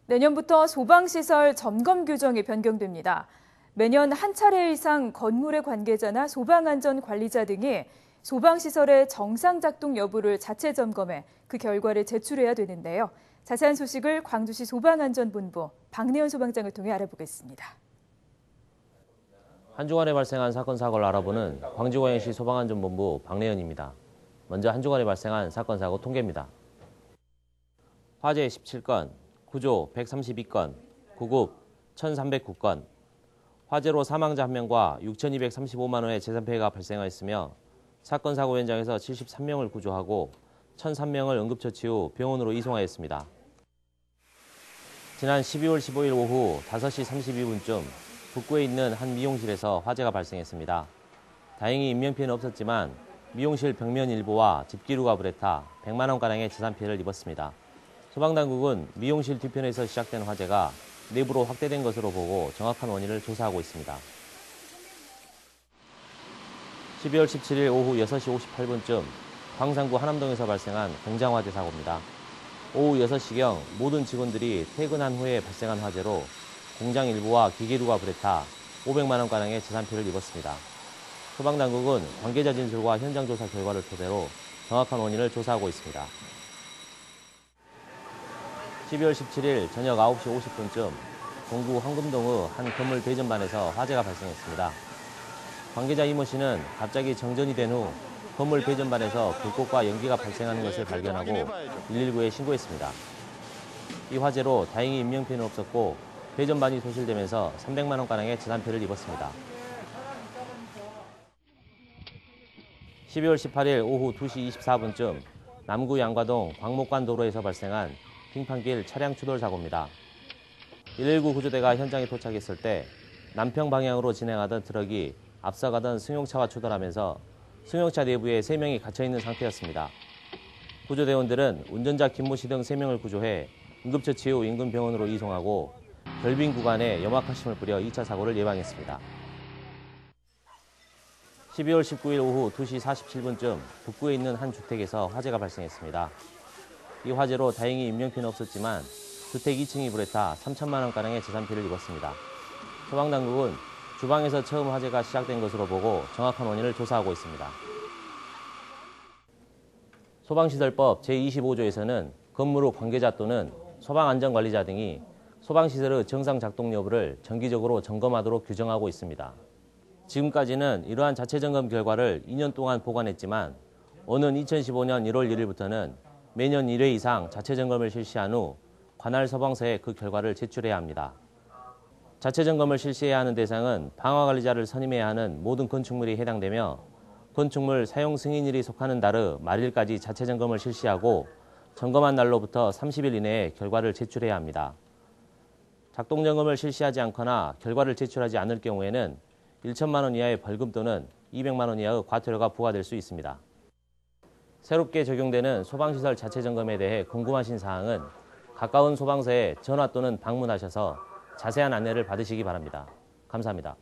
내년부터 소방시설 점검 규정이 변경됩니다. 매년 한 차례 이상 건물의 관계자나 소방안전관리자 등이 소방시설의 정상 작동 여부를 자체 점검해 그 결과를 제출해야 되는데요. 자세한 소식을 광주시 소방안전본부 박내연 소방장을 통해 알아보겠습니다. 한 주간에 발생한 사건 사고를 알아보는 광주광역시 소방안전본부 박내연입니다. 먼저 한 주간에 발생한 사건 사고 통계입니다. 화재 17건, 구조 132건, 구급 1,309건, 화재로 사망자 1명과 6,235만 원의 재산피해가 발생하였으며 사건 사고 현장에서 73명을 구조하고 1,003명을 응급처치 후 병원으로 이송하였습니다. 지난 12월 15일 오후 5시 32분쯤 북구에 있는 한 미용실에서 화재가 발생했습니다. 다행히 인명피해는 없었지만 미용실 벽면 일부와 집기류가 불에 타 100만 원가량의 재산피해를 입었습니다. 소방당국은 미용실 뒤편에서 시작된 화재가 내부로 확대된 것으로 보고 정확한 원인을 조사하고 있습니다. 12월 17일 오후 6시 58분쯤 광산구 하남동에서 발생한 공장 화재 사고입니다. 오후 6시경 모든 직원들이 퇴근한 후에 발생한 화재로 공장 일부와 기계류가 불에 타 500만 원가량의 재산피해를 입었습니다. 소방당국은 관계자 진술과 현장 조사 결과를 토대로 정확한 원인을 조사하고 있습니다. 12월 17일 저녁 9시 50분쯤 동구 황금동의 한 건물 배전반에서 화재가 발생했습니다. 관계자 이모 씨는 갑자기 정전이 된 후 건물 배전반에서 불꽃과 연기가 발생하는 것을 발견하고 119에 신고했습니다. 이 화재로 다행히 인명피해는 없었고 배전반이 소실되면서 300만 원가량의 재산피해를 입었습니다. 12월 18일 오후 2시 24분쯤 남구 양과동 광목관 도로에서 발생한 빙판길 차량 추돌 사고입니다. 119 구조대가 현장에 도착했을 때 남평 방향으로 진행하던 트럭이 앞서가던 승용차와 추돌하면서 승용차 내부에 3명이 갇혀있는 상태였습니다. 구조대원들은 운전자 김모 씨 등 3명을 구조해 응급처치 후 인근 병원으로 이송하고 결빙 구간에 염화칼슘을 뿌려 2차 사고를 예방했습니다. 12월 19일 오후 2시 47분쯤 북구에 있는 한 주택에서 화재가 발생했습니다. 이 화재로 다행히 인명피해는 없었지만 주택 2층이 불에 타 3천만 원가량의 재산피해를 입었습니다. 소방당국은 주방에서 처음 화재가 시작된 것으로 보고 정확한 원인을 조사하고 있습니다. 소방시설법 제25조에서는 건물 후 관계자 또는 소방안전관리자 등이 소방시설의 정상 작동 여부를 정기적으로 점검하도록 규정하고 있습니다. 지금까지는 이러한 자체 점검 결과를 2년 동안 보관했지만 오는 2015년 1월 1일부터는 매년 1회 이상 자체 점검을 실시한 후 관할 소방서에 그 결과를 제출해야 합니다. 자체 점검을 실시해야 하는 대상은 방화관리자를 선임해야 하는 모든 건축물이 해당되며 건축물 사용 승인일이 속하는 달의 말일까지 자체 점검을 실시하고 점검한 날로부터 30일 이내에 결과를 제출해야 합니다. 작동 점검을 실시하지 않거나 결과를 제출하지 않을 경우에는 1천만 원 이하의 벌금 또는 200만 원 이하의 과태료가 부과될 수 있습니다. 새롭게 적용되는 소방시설 자체 점검에 대해 궁금하신 사항은 가까운 소방서에 전화 또는 방문하셔서 자세한 안내를 받으시기 바랍니다. 감사합니다.